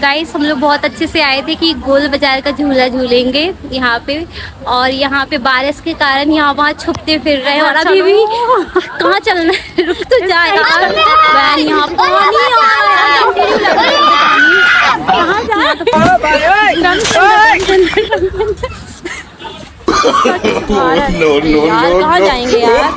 Guys हम लोग बहुत अच्छे से आए थे कि गोल बाजार का झूला झूलेंगे यहाँ पे, और यहाँ पे बारिश के कारण यहाँ वहाँ छुपते फिर रहे हैं। और अभी भी कहाँ चलना है, रुक तो जा यार बहन, यहाँ पानी कहाँ कहाँ जाएंगे यार।